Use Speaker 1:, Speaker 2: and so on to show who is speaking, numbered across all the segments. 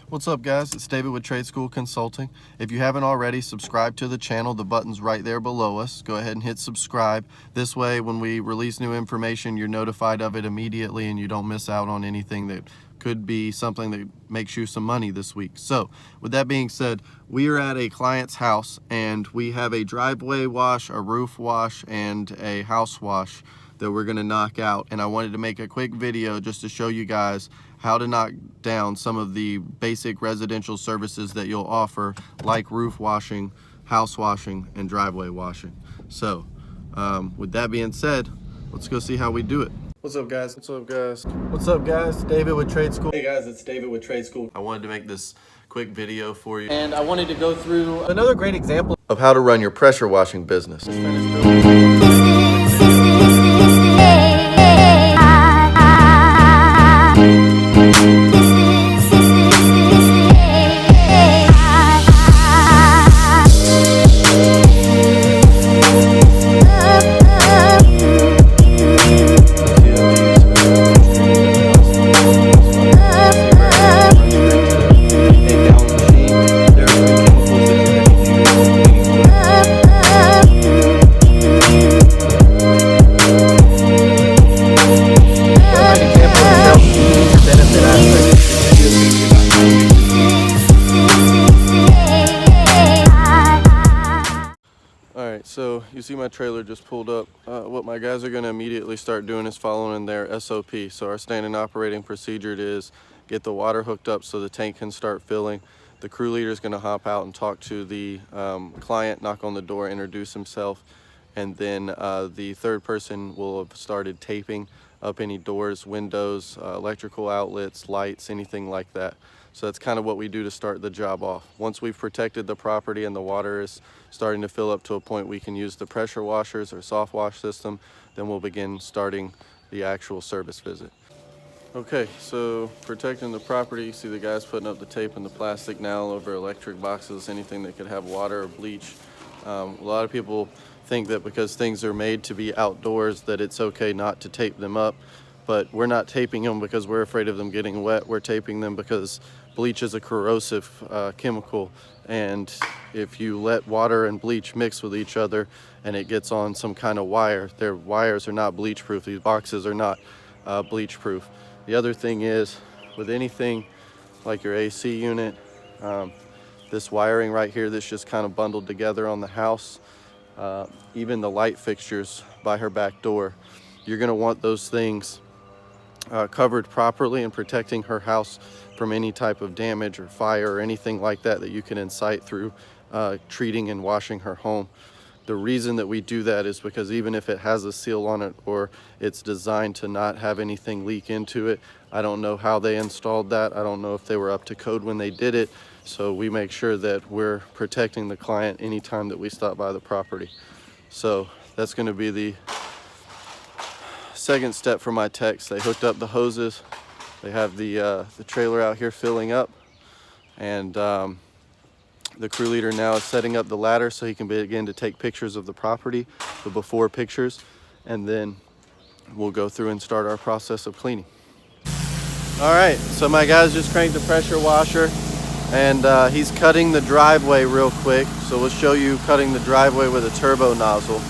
Speaker 1: What's up, guys? It's David with Trade School Consulting. If you haven't already, subscribe to the channel. The button's right there below us. Go ahead and hit subscribe. This way, when we release new information, you're notified of it immediately and you don't miss out on anything that could be something that makes you some money this week. So with that being said, we are at a client's house and we have a driveway wash, a roof wash, and a house wash that we're going to knock out. And I wanted to make a quick video just to show you guys how to knock down some of the basic residential services that you'll offer, like roof washing, house washing, and driveway washing. So with that being said, let's go see how we do it. What's up, guys? What's up, guys? What's up, guys? David with Trade School. Hey guys, it's David with Trade School. I wanted to make this quick video for you, and I wanted to go through another great example of how to run your pressure washing business. So you see my trailer just pulled up. What my guys are going to immediately start doing is following their SOP. So our standard operating procedure is get the water hooked up so the tank can start filling. The crew leader is going to hop out and talk to the client, knock on the door, introduce himself, and then the third person will have started taping up any doors, windows, electrical outlets, lights, anything like that. So that's kind of what we do to start the job off. Once we've protected the property and the water is starting to fill up to a point we can use the pressure washers or soft wash system, then we'll begin starting the actual service visit. Okay, so protecting the property, you see the guys putting up the tape and the plastic now over electric boxes, anything that could have water or bleach. A lot of people think that because things are made to be outdoors that it's okay not to tape them up, but we're not taping them because we're afraid of them getting wet. We're taping them because bleach is a corrosive chemical, and if you let water and bleach mix with each other and it gets on some kind of wire, their wires are not bleach proof. These boxes are not bleach proof. The other thing is, with anything like your AC unit, this wiring right here that's just kind of bundled together on the house, even the light fixtures by her back door, you're going to want those things covered properly and protecting her house from any type of damage or fire or anything like that that you can incite through treating and washing her home. The reason that we do that is because even if it has a seal on it or it's designed to not have anything leak into it, I don't know how they installed that. I don't know if they were up to code when they did it. So we make sure that we're protecting the client anytime that we stop by the property. So that's going to be the second step for my techs. They hooked up the hoses. They have the trailer out here filling up, and the crew leader now is setting up the ladder so he can begin to take pictures of the property, the before pictures, and then we'll go through and start our process of cleaning. All right, so my guys just cranked the pressure washer, and he's cutting the driveway real quick. So we'll show you cutting the driveway with a turbo nozzle.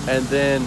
Speaker 1: And then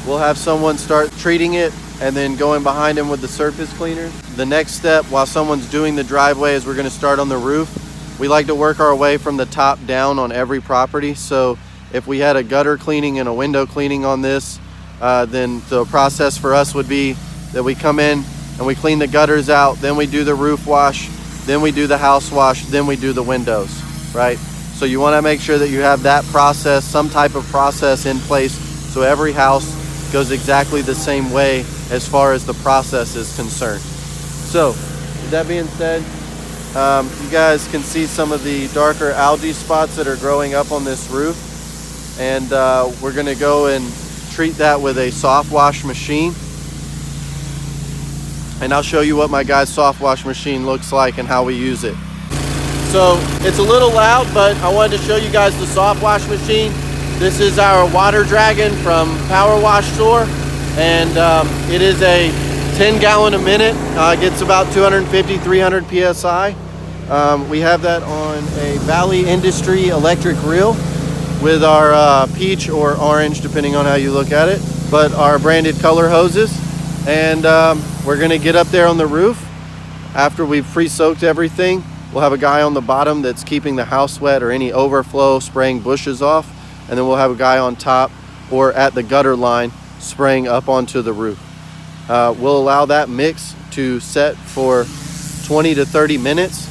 Speaker 1: we'll have someone start treating it and then going behind him with the surface cleaner. The next step while someone's doing the driveway is we're going to start on the roof. We like to work our way from the top down on every property. So if we had a gutter cleaning and a window cleaning on this, then the process for us would be that we come in and we clean the gutters out, then we do the roof wash, then we do the house wash, then we do the windows, right? So you want to make sure that you have that process, some type of process in place, so every house goes exactly the same way as far as the process is concerned. So with that being said, you guys can see some of the darker algae spots that are growing up on this roof, and we're going to go and treat that with a soft wash machine. And I'll show you what my guy's soft wash machine looks like and how we use it. So it's a little loud, but I wanted to show you guys the soft wash machine. This is our Water Dragon from Power Wash Store, and it is a 10 gallon a minute. Gets about 250, 300 PSI. We have that on a Valley Industry electric reel with our peach or orange, depending on how you look at it, but our branded color hoses. And we're gonna get up there on the roof. After we've pre-soaked everything, we'll have a guy on the bottom that's keeping the house wet or any overflow, spraying bushes off. And then we'll have a guy on top or at the gutter line spraying up onto the roof. We'll allow that mix to set for 20 to 30 minutes.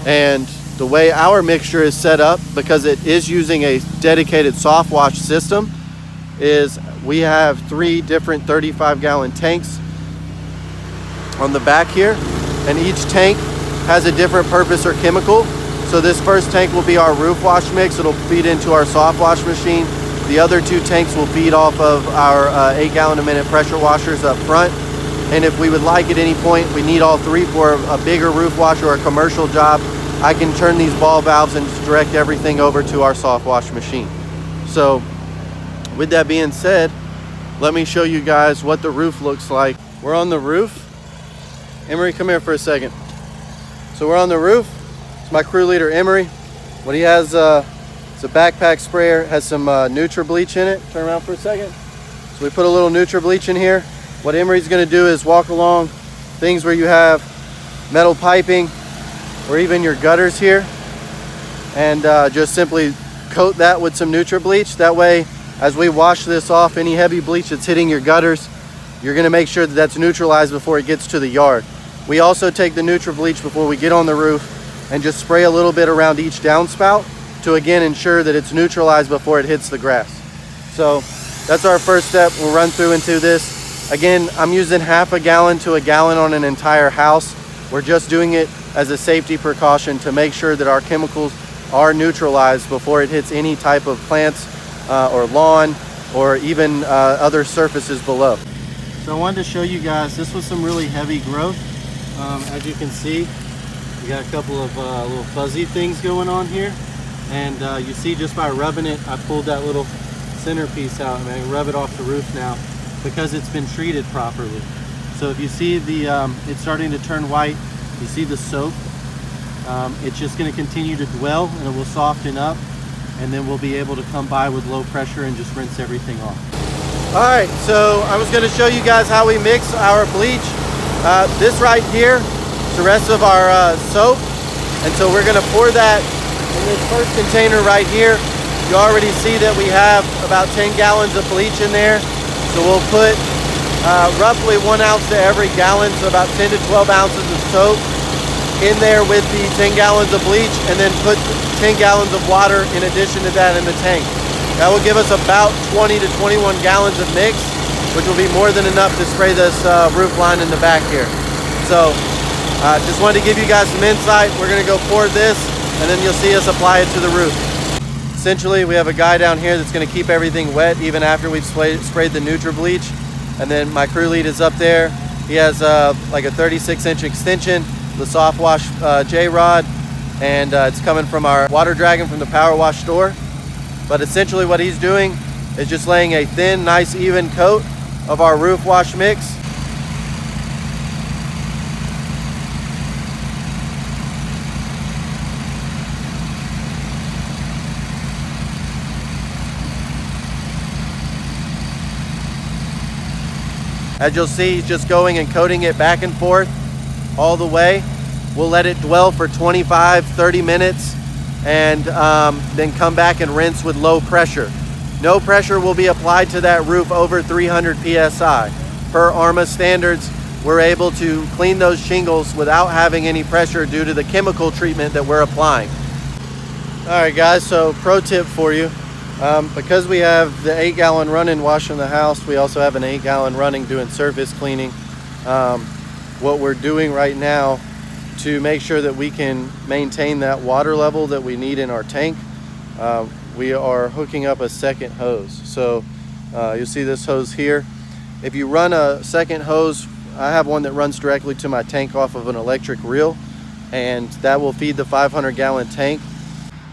Speaker 1: And the way our mixture is set up, because it is using a dedicated soft wash system, is we have 3 different 35 gallon tanks on the back here, and each tank has a different purpose or chemical. So this first tank will be our roof wash mix. It'll feed into our soft wash machine. The other 2 tanks will feed off of our 8 gallon a minute pressure washers up front. And if we would like at any point, we need all 3 for a bigger roof wash or a commercial job, I can turn these ball valves and just direct everything over to our soft wash machine. So with that being said, let me show you guys what the roof looks like. We're on the roof. Emery, come here for a second. So we're on the roof. It's my crew leader, Emery. What he has, it's a backpack sprayer, has some NutriBleach in it. Turn around for a second. So we put a little NutriBleach in here. What Emery's gonna do is walk along things where you have metal piping or even your gutters here, and just simply coat that with some NutriBleach. That way, as we wash this off, any heavy bleach that's hitting your gutters, you're gonna make sure that that's neutralized before it gets to the yard. We also take the NutriBleach before we get on the roof and just spray a little bit around each downspout to again ensure that it's neutralized before it hits the grass. So that's our first step. We'll run through into this. Again, I'm using half a gallon to a gallon on an entire house. We're just doing it as a safety precaution to make sure that our chemicals are neutralized before it hits any type of plants or lawn or even other surfaces below. So I wanted to show you guys, this was some really heavy growth. As you can see, we got a couple of little fuzzy things going on here. And you see, just by rubbing it, I pulled that little centerpiece out, and I can rub it off the roof now because it's been treated properly. So if you see it's starting to turn white, you see the soap, it's just going to continue to dwell, and it will soften up, and then we'll be able to come by with low pressure and just rinse everything off. All right, so I was going to show you guys how we mix our bleach. This right here is the rest of our soap, and so we're going to pour that in this first container right here. You already see that we have about 10 gallons of bleach in there, so we'll put roughly 1 ounce to every gallon, so about 10 to 12 ounces of soap in there with the 10 gallons of bleach, and then put 10 gallons of water in addition to that in the tank. That will give us about 20 to 21 gallons of mix, which will be more than enough to spray this roof line in the back here. So just wanted to give you guys some insight. We're gonna go pour this, and then you'll see us apply it to the roof. Essentially, we have a guy down here that's gonna keep everything wet even after we've sprayed the NutriBleach. And then my crew lead is up there. He has like a 36-inch extension, the soft wash J-rod, and it's coming from our Water Dragon from the Power Wash Store. But essentially what he's doing is just laying a thin, nice, even coat of our roof wash mix. As you'll see, he's just going and coating it back and forth all the way. We'll let it dwell for 25, 30 minutes and then come back and rinse with low pressure. No pressure will be applied to that roof over 300 PSI. Per ARMA standards, we're able to clean those shingles without having any pressure due to the chemical treatment that we're applying. All right guys, so pro tip for you. Because we have the 8 gallon running washing the house, we also have an 8 gallon running doing surface cleaning. What we're doing right now to make sure that we can maintain that water level that we need in our tank, we are hooking up a second hose. So you'll see this hose here. If you run a second hose, I have one that runs directly to my tank off of an electric reel. and that will feed the 500-gallon tank.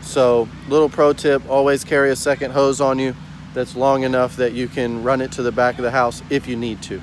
Speaker 1: So little pro tip, always carry a second hose on you that's long enough that you can run it to the back of the house if you need to.